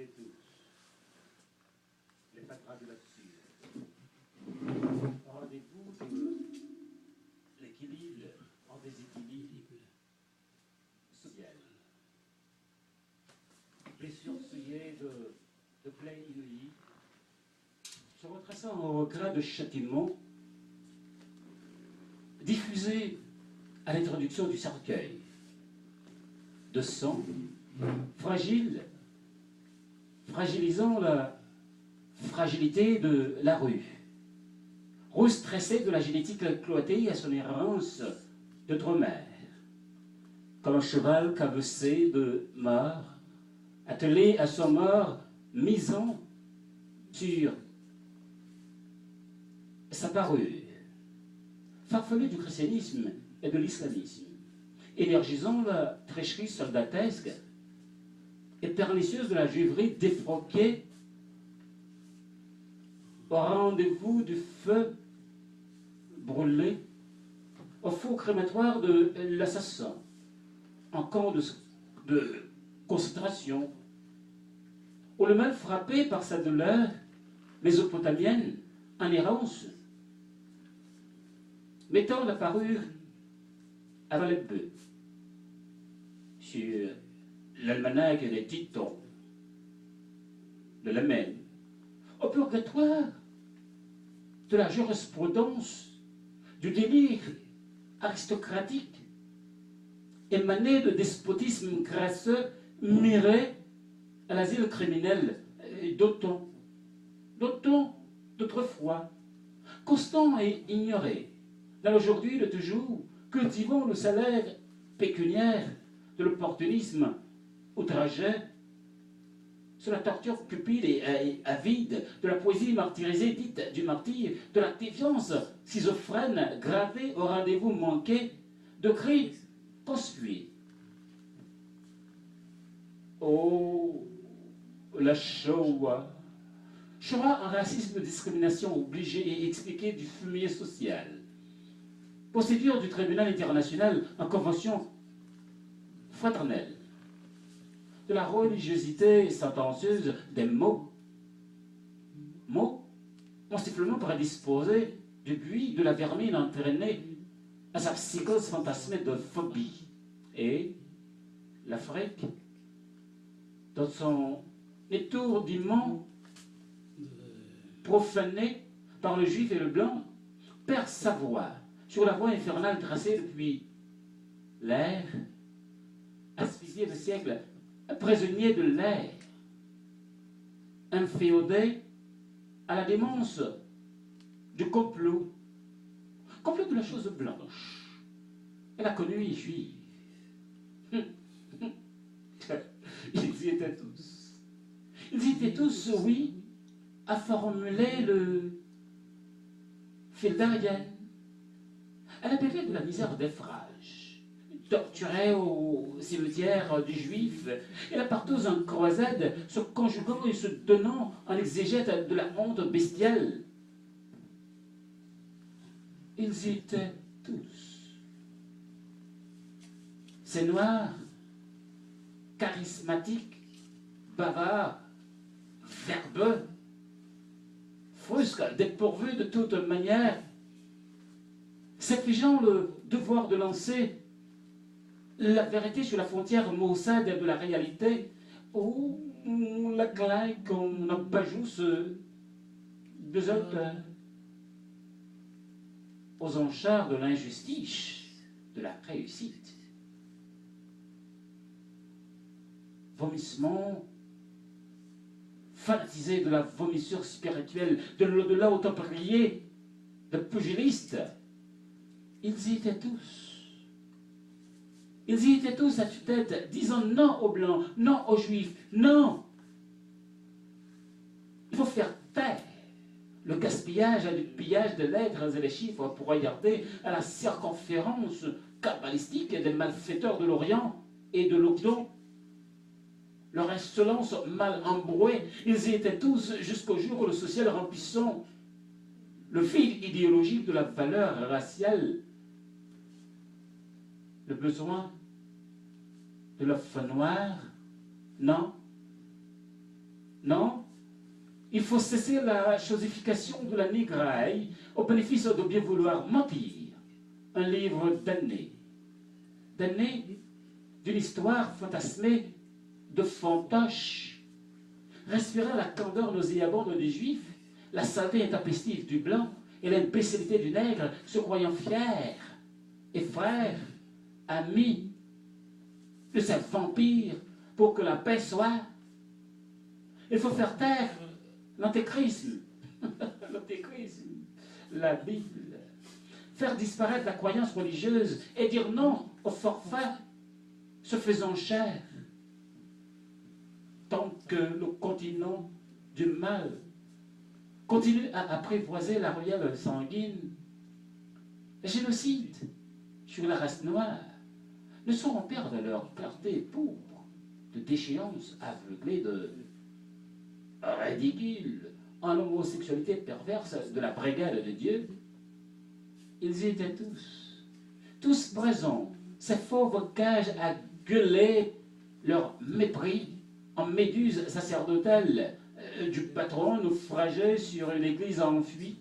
étaient tous les patrons de là-dessus. Rendez-vous de l'équilibre en déséquilibre social. Blessures souillées de plaies inouïes, se retraçant au regret de châtiment, diffusé à l'introduction du cercueil, de sang, fragile, fragilisant la fragilité de la rue, rose tressée de la génétique cloîtrée à son errance de dromère, comme un cheval cabossé de mort, attelé à son mort, misant sur sa parure, farfelue du christianisme et de l'islamisme, énergisant la tricherie soldatesque et pernicieuse de la juiverie défroquée au rendez-vous du feu brûlé, au four crématoire de l'assassin, en camp de concentration, où le mal frappé par sa douleur mésopotamienne en errance, mettant la parure avant les bœufs sur l'almanach des titans de la Maine, au purgatoire de la jurisprudence du délire aristocratique émané de despotisme crasseux miré à l'asile criminel d'autant d'autrefois, constant et ignoré, dans l'aujourd'hui de toujours, cultivant le salaire pécuniaire de l'opportunisme outragé, sur la torture cupide et avide de la poésie martyrisée dite du martyr, de la défiance schizophrène gravée au rendez-vous manqué, de cris conspués. Oh, la Shoah! Shoah, un racisme de discrimination obligé et expliqué du fumier social. Procédure du tribunal international en convention fraternelle. De la religiosité sentencieuse des mots. Mots, mon sifflement prédisposé du buis de la vermine entraînée à sa psychose fantasmée de phobie. Et l'Afrique, dans son étourdiment profané par le juif et le blanc, perd sa voix sur la voie infernale tracée depuis l'air, asphyxié de siècles, prisonnier de l'air, inféodé à la démence du complot de la chose blanche. Elle a connu les juifs. Ils y étaient tous. Ils y étaient tous, oui, à formuler le fil d'Ariane, à la BV de la misère des frages, torturés au cimetière du juif, et la partouze en croisade, se conjuguant et se donnant en exégète de la honte bestiale. Ils y étaient tous. Ces noirs, charismatiques, bavards, verbeux, frusques, dépourvus de toute manière, s'affligeant le devoir de lancer la vérité sur la frontière maussade de la réalité, où la claque qu'on abajousse des auteurs aux enchères de l'injustice, de la réussite. Vomissement fanatisé de la vomissure spirituelle, de l'au-delà autant prié, de pugilistes. Ils y étaient tous. Ils y étaient tous à tue-tête, disant non aux Blancs, non aux Juifs, non. Il faut faire taire le gaspillage et le pillage de lettres et les chiffres pour regarder à la circonférence kabbalistique des malfaiteurs de l'Orient et de l'Occident. Leur insolence mal embrouée, ils y étaient tous jusqu'au jour où le social remplissant le vide idéologique de la valeur raciale, le besoin de l'œuf noir, non, Non, il faut cesser la chosification de la négraille au bénéfice de bien vouloir mentir. Un livre d'années d'une histoire fantasmée de fantoche. Respirer la candeur nauséabonde des Juifs, la saleté intempestive du blanc et l'imbécilité du nègre, se croyant fiers et frères, amis de ces vampires pour que la paix soit. Il faut faire taire l'antéchrisme, l'antéchrisme, la Bible, faire disparaître la croyance religieuse et dire non au forfait, se faisant chair, tant que le continent du mal continue à apprivoiser la ruelle sanguine. Les génocides sur la race noire ne sauront perdre leur clarté pourpre de déchéance aveuglée de ridicule en homosexualité perverse de la brigade de Dieu. Ils y étaient tous présents, ces fauves cages à gueuler leur mépris en méduse sacerdotale du patron naufragé sur une église enfuie,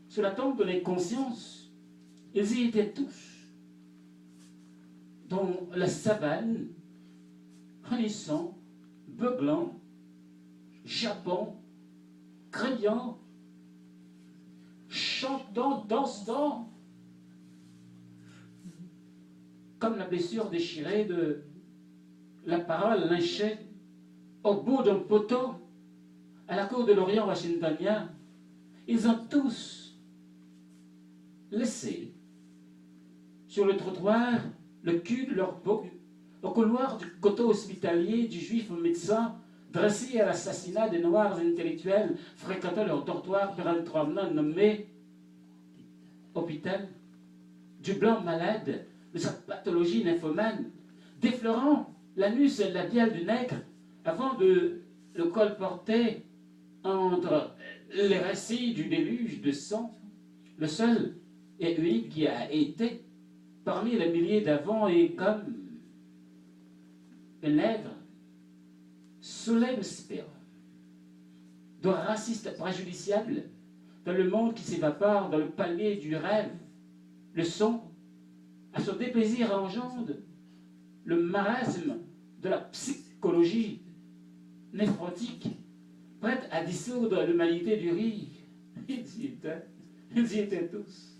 sous la tombe de l'inconscience. Ils y étaient tous, dans la savane, hennissant, beuglant, jappant, criant, chantant, dansant, comme la blessure déchirée de la parole lynchée au bout d'un poteau à la cour de l'Orient washingtonien. Ils ont tous laissé sur le trottoir le cul de leur peau au couloir du coteau hospitalier du juif médecin dressé à l'assassinat des noirs intellectuels fréquentant leur dortoir péremptoirement nommé hôpital, du blanc malade de sa pathologie nymphomane, déflorant l'anus labial du nègre avant de le colporter entre les récits du déluge de sang, le seul et unique qui a été parmi les milliers d'avant et comme une lèvre soulève le sperme de racistes préjudiciables dans le monde qui s'évapore dans le palier du rêve. Le son, à son déplaisir, engendre le marasme de la psychologie néphrotique, prête à dissoudre l'humanité du rire. Ils y étaient tous.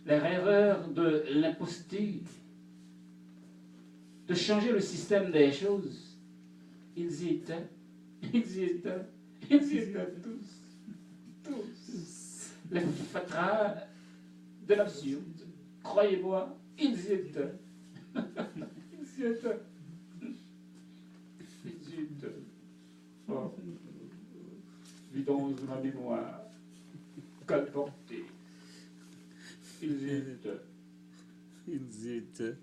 Les rêveurs de l'imposture, de changer le système des choses. Ils y étaient tous. Les fatras de l'absurde. Croyez-moi, ils y étaient. Ils y étaient. Oh, vidange de ma mémoire. Colporté. Ils y étaient. Ils y étaient.